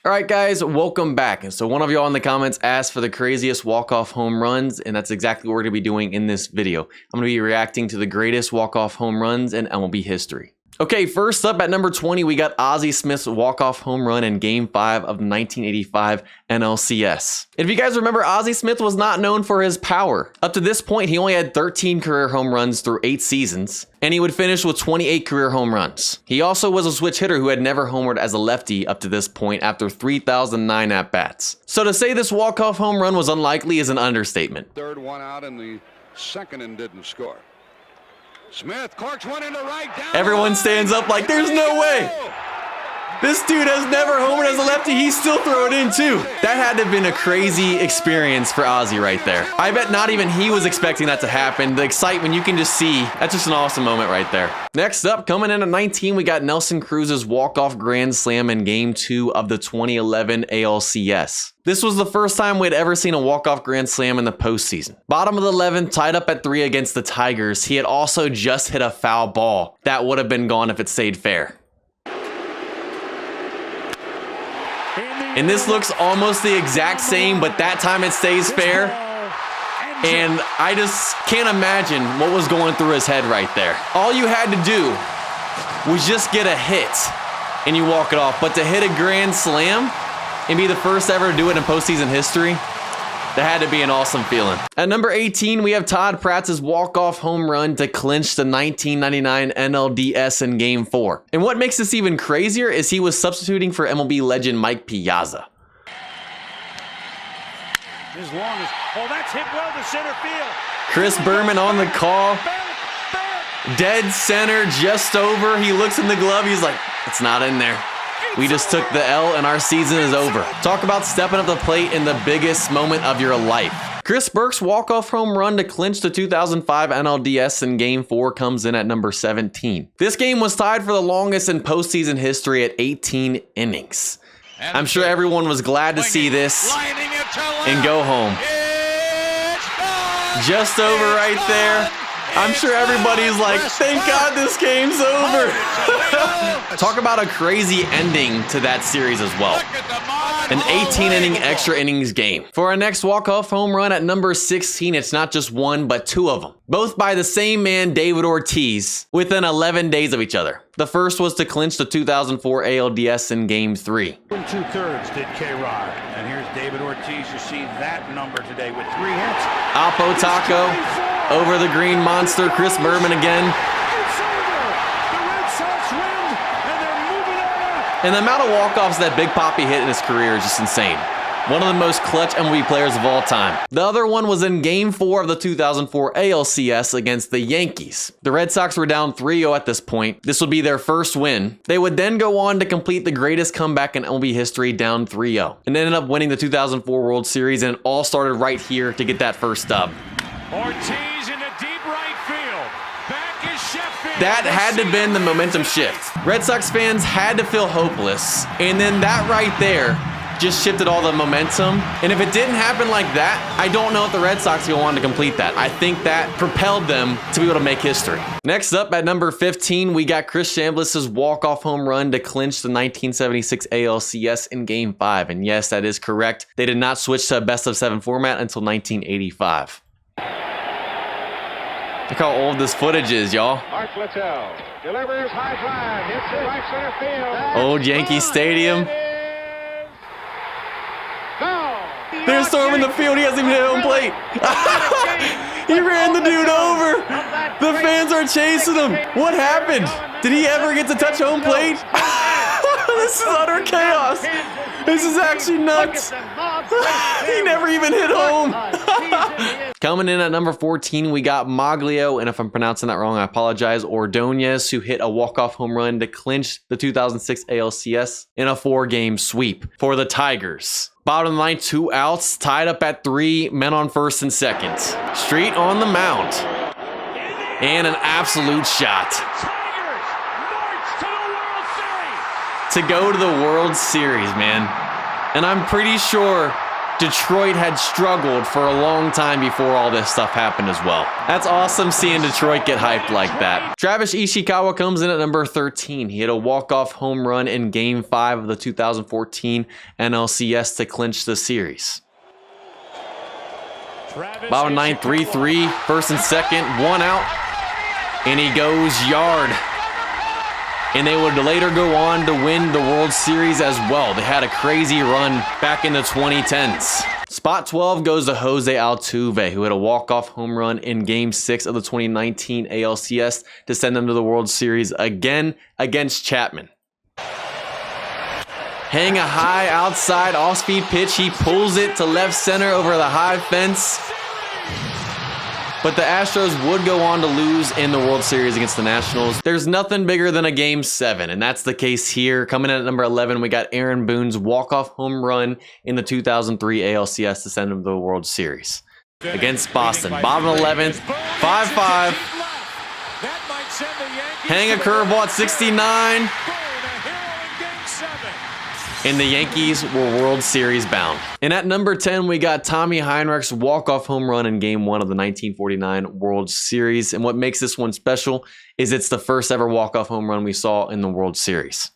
All right, guys, welcome back. And so one of y'all in the comments asked for the craziest walk-off home runs, and that's exactly what we're going to be doing in this video. I'm going to be reacting to the greatest walk-off home runs in MLB history. Okay, first up at number 20, we got Ozzie Smith's walk-off home run in Game 5 of the 1985 NLCS. If you guys remember, Ozzie Smith was not known for his power. Up to this point, he only had 13 career home runs through 8 seasons, and he would finish with 28 career home runs. He also was a switch hitter who had never homered as a lefty up to this point after 3,009 at-bats. So to say this walk-off home run was unlikely is an understatement. Third one out in the second and didn't score. Smith corks one into right down. Everyone stands up like there's no way. This dude has never homered as a lefty. He's still throwing in too. That had to have been a crazy experience for Ozzie right there. I bet not even he was expecting that to happen. The excitement you can just see. That's just an awesome moment right there. Next up, coming in at 19, we got Nelson Cruz's walk-off grand slam in Game 2 of the 2011 ALCS. This was the first time we'd ever seen a walk-off grand slam in the postseason. Bottom of the 11th, tied up at 3 against the Tigers. He had also just hit a foul ball. That would have been gone if it stayed fair. And this looks almost the exact same, but that time it stays fair. And I just can't imagine what was going through his head right there. All you had to do was just get a hit and you walk it off. But to hit a grand slam and be the first ever to do it in postseason history, that had to be an awesome feeling. At number 18, we have Todd Pratt's walk-off home run to clinch the 1999 NLDS in Game 4. And what makes this even crazier is he was substituting for MLB legend Mike Piazza. That's hit well to center field. Chris Berman on the call. Dead center, just over. He looks in the glove. He's like, it's not in there. We just took the L and our season is over. Talk about stepping up the plate in the biggest moment of your life. Chris Burke's walk-off home run to clinch the 2005 NLDS in Game 4 comes in at number 17. This game was tied for the longest in postseason history at 18 innings. I'm sure everyone was glad to see this and go home. Just over right there. I'm sure everybody's like, thank God this game's over. Talk about a crazy ending to that series as well. An 18-inning extra innings game. For our next walk-off home run at number 16, it's not just one, but 2 of them. Both by the same man, David Ortiz, within 11 days of each other. The first was to clinch the 2004 ALDS in Game 3. 2/3 did K-Rod. And here's David Ortiz. You see that number today with 3 hits. Apo Taco over the green monster. Chris Berman again. And the amount of walk-offs that Big Papi hit in his career is just insane. One of the most clutch MLB players of all time. The other one was in Game 4 of the 2004 ALCS against the Yankees. The Red Sox were down 3-0 at this point. This would be their first win. They would then go on to complete the greatest comeback in MLB history, down 3-0. And ended up winning the 2004 World Series, and it all started right here to get that first dub. Ortiz in the deep right field. Back is Sheffield. That had to have been the momentum shift. Red Sox fans had to feel hopeless. And then that right there just shifted all the momentum. And if it didn't happen like that, I don't know if the Red Sox will want to complete that. I think that propelled them to be able to make history. Next up at number 15, we got Chris Chambliss's walk-off home run to clinch the 1976 ALCS in Game 5. And yes, that is correct. They did not switch to a best-of-7 format until 1985. Look how old this footage is, y'all. Delivers high drive, hits it right center field. Old Yankee Stadium. They're storming the field. He hasn't even hit home plate. He ran the dude over. The fans are chasing him. What happened? Did he ever get to touch home plate? This is utter chaos. This is actually nuts. He never even hit home. Coming in at number 14, we got Maglio, and if I'm pronouncing that wrong, I apologize, Ordonez, who hit a walk-off home run to clinch the 2006 ALCS in a 4-game sweep for the Tigers. Bottom of the 9th, 2 outs, tied up at 3, men on first and second. Street on the mound. And an absolute shot. To go to the World Series, man. And I'm pretty sure Detroit had struggled for a long time before all this stuff happened as well. That's awesome seeing Detroit get hyped like that. Travis Ishikawa comes in at number 13. He hit a walk-off home run in Game 5 of the 2014 NLCS to clinch the series. Bottom 9, 3-3, first and second, 1 out, and he goes yard. And they would later go on to win the World Series as well. They had a crazy run back in the 2010s. Spot 12 goes to Jose Altuve, who hit a walk-off home run in Game 6 of the 2019 ALCS to send them to the World Series again against Chapman. Hang a high outside off-speed pitch. He pulls it to left center over the high fence. But the Astros would go on to lose in the World Series against the Nationals. There's nothing bigger than a Game 7, and that's the case here. Coming in at number 11, we got Aaron Boone's walk-off home run in the 2003 ALCS to send him to the World Series against Boston. Bottom 11th, 5-5. Hang a curveball at 69. And the Yankees were World Series bound. And at number 10, we got Tommy Heinrich's walk-off home run in Game 1 of the 1949 World Series. And what makes this one special is it's the first ever walk-off home run we saw in the World Series.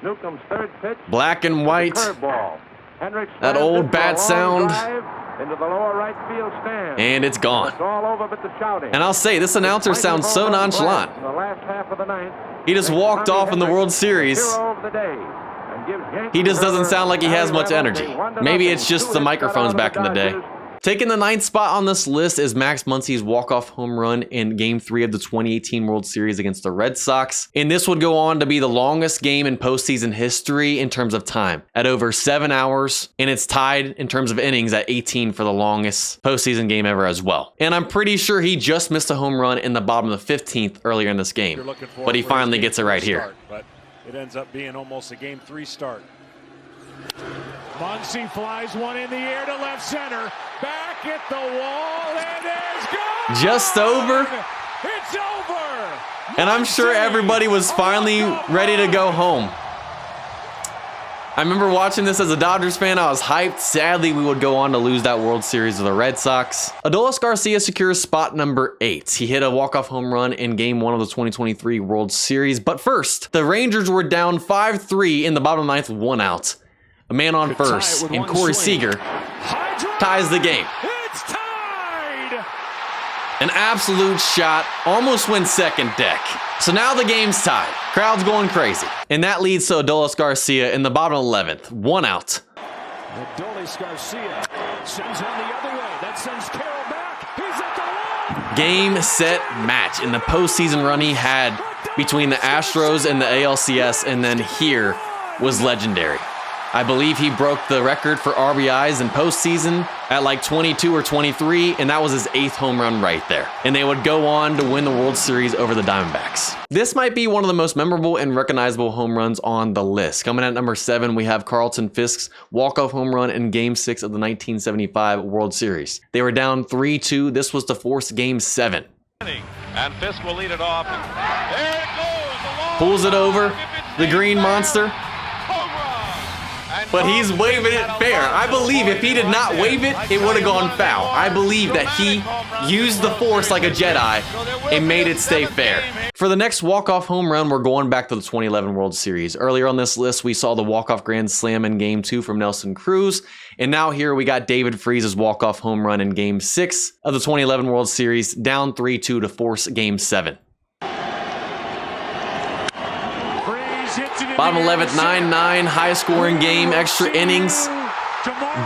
Newcomb's third pitch. Black and white. That old bat sound. Into the lower right field stand. And it's gone. It's all over but the shouting. And I'll say, this announcer sounds so nonchalant. In the last half of the ninth, He just walked off in the World Series. hero of the day. He just doesn't sound like he has much energy. Maybe it's just the microphones back in the day. Taking the 9th spot on this list is Max Muncy's walk-off home run in Game 3 of the 2018 World Series against the Red Sox. And this would go on to be the longest game in postseason history in terms of time, at over 7 hours. And it's tied in terms of innings at 18 for the longest postseason game ever as well. And I'm pretty sure he just missed a home run in the bottom of the 15th earlier in this game. But he finally gets it right here. It ends up being almost a Game 3 start. Muncy flies one in the air to left center. Back at the wall. It is gone. Just over. It's over. And I'm sure everybody was finally ready to go home. I remember watching this as a Dodgers fan. I was hyped. Sadly, we would go on to lose that World Series to the Red Sox. Adolis Garcia secures spot number 8. He hit a walk-off home run in Game 1 of the 2023 World Series. But first, the Rangers were down 5-3 in the bottom of the 9th, 1 out. A man on first, and Corey Seager ties the game. It's tied. An absolute shot, almost went second deck. So now the game's tied. Crowd's going crazy. And that leads to Adolis Garcia in the bottom 11th, 1 out. Adolis Garcia sends one the other way. That sends Carroll back. He's at the wall. Game, set, match. In the postseason run he had between the Astros and the ALCS, and then here was legendary. I believe he broke the record for RBIs in postseason at like 22 or 23, and that was his 8th home run right there. And they would go on to win the World Series over the Diamondbacks. This might be one of the most memorable and recognizable home runs on the list. Coming at number 7, we have Carlton Fisk's walk-off home run in Game 6 of the 1975 World Series. They were down 3-2. This was to force Game 7. And Fisk will lead it off. There it goes. Pulls it over. The Green Monster. But he's waving it fair. I believe if he did not wave it, it would have gone foul. I believe that he used the force like a Jedi and made it stay fair. For the next walk-off home run, we're going back to the 2011 World Series. Earlier on this list, we saw the walk-off grand slam in Game 2 from Nelson Cruz. And now here we got David Freese's walk-off home run in Game 6 of the 2011 World Series, down 3-2 to force Game 7. Bottom 11th, 9-9, high-scoring game, extra innings,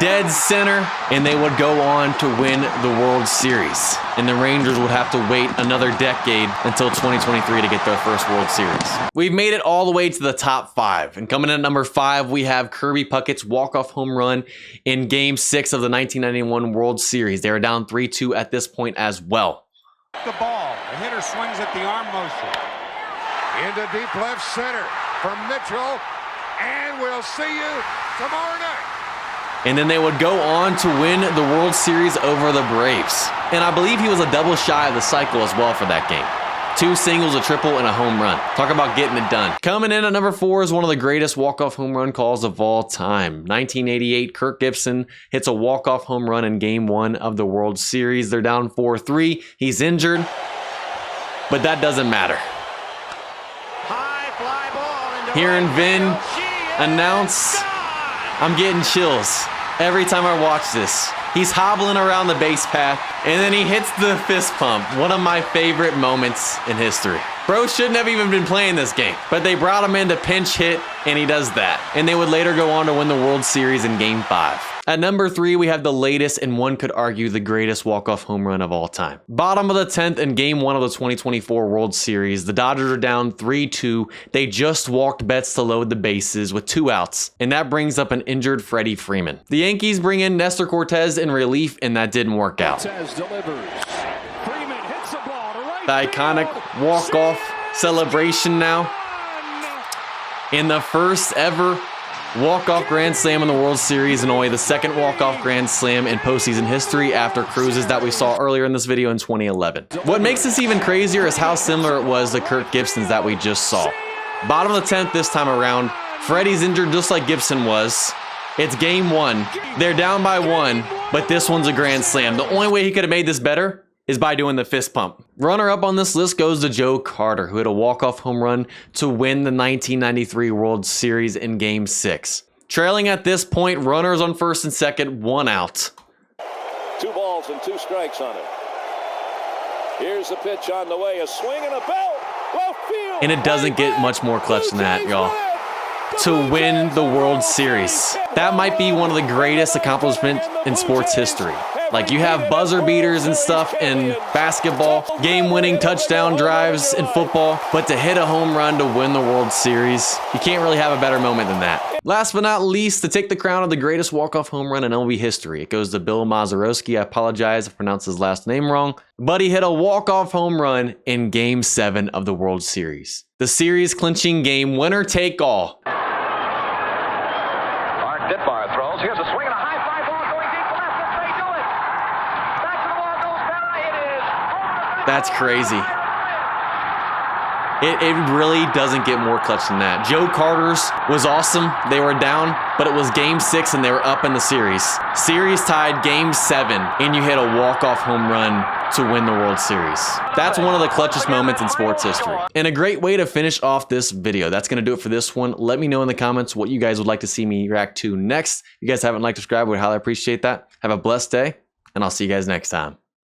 dead center, and they would go on to win the World Series. And the Rangers would have to wait another decade until 2023 to get their first World Series. We've made it all the way to the top 5. And coming in at number 5, we have Kirby Puckett's walk-off home run in Game 6 of the 1991 World Series. They were down 3-2 at this point as well. The ball. The hitter swings at the arm motion. Into deep left center for Mitchell. And we'll see you tomorrow night. And then they would go on to win the World Series over the Braves. And I believe he was a double shy of the cycle as well for that game. 2 singles, a triple, and a home run. Talk about getting it done. Coming in at number 4 is one of the greatest walk-off home run calls of all time. 1988, Kirk Gibson hits a walk-off home run in Game 1 of the World Series. They're down 4-3. He's injured, but that doesn't matter. Hearing Vin announce, I'm getting chills every time I watch this. He's hobbling around the base path, and then he hits the fist pump. One of my favorite moments in history. Bro shouldn't have even been playing this game, but they brought him in to pinch hit, and he does that. And they would later go on to win the World Series in Game 5. At number 3, we have the latest, and one could argue the greatest walk-off home run of all time. Bottom of the 10th in Game 1 of the 2024 World Series. The Dodgers are down 3-2. They just walked Betts to load the bases with 2 outs, and that brings up an injured Freddie Freeman. The Yankees bring in Nestor Cortez in relief, and that didn't work out. The iconic walk-off celebration now. In the first ever walk-off grand slam in the World Series, and only the second walk-off grand slam in postseason history after Cruz's that we saw earlier in this video in 2011. What makes this even crazier is how similar it was to Kirk Gibson's that we just saw. Bottom of the 10th this time around. Freddie's injured just like Gibson was. It's Game 1. They're down by 1, but this one's a grand slam. The only way he could have made this better is by doing the fist pump. Runner up on this list goes to Joe Carter, who hit a walk-off home run to win the 1993 World Series in Game 6. Trailing at this point, runners on first and second, 1 out. 2 balls and 2 strikes on it. Here's the pitch on the way, a swing and a belt, left field. And it doesn't get much more clutch than that, y'all. To win the World Series. That might be one of the greatest accomplishments in sports history. Like, you have buzzer beaters and stuff in basketball, game-winning touchdown drives in football, but to hit a home run to win the World Series, you can't really have a better moment than that. Last but not least, to take the crown of the greatest walk-off home run in MLB history, it goes to Bill Mazeroski. I apologize if I pronounced his last name wrong, but he hit a walk-off home run in Game 7 of the World Series. The series-clinching game, winner take all. Ditbar throws. Here's a swing and a high fly ball going deep to left. That's they do it. Back to the wall goes Berra. It is over. That's crazy. It really doesn't get more clutch than that. Joe Carter's was awesome. They were down, but it was Game 6 and they were up in the series. Series tied Game 7, and you hit a walk-off home run to win the World Series. That's one of the clutchest moments in sports history. And a great way to finish off this video. That's going to do it for this one. Let me know in the comments what you guys would like to see me react to next. If you guys haven't liked or subscribed, I would highly appreciate that. Have a blessed day, and I'll see you guys next time.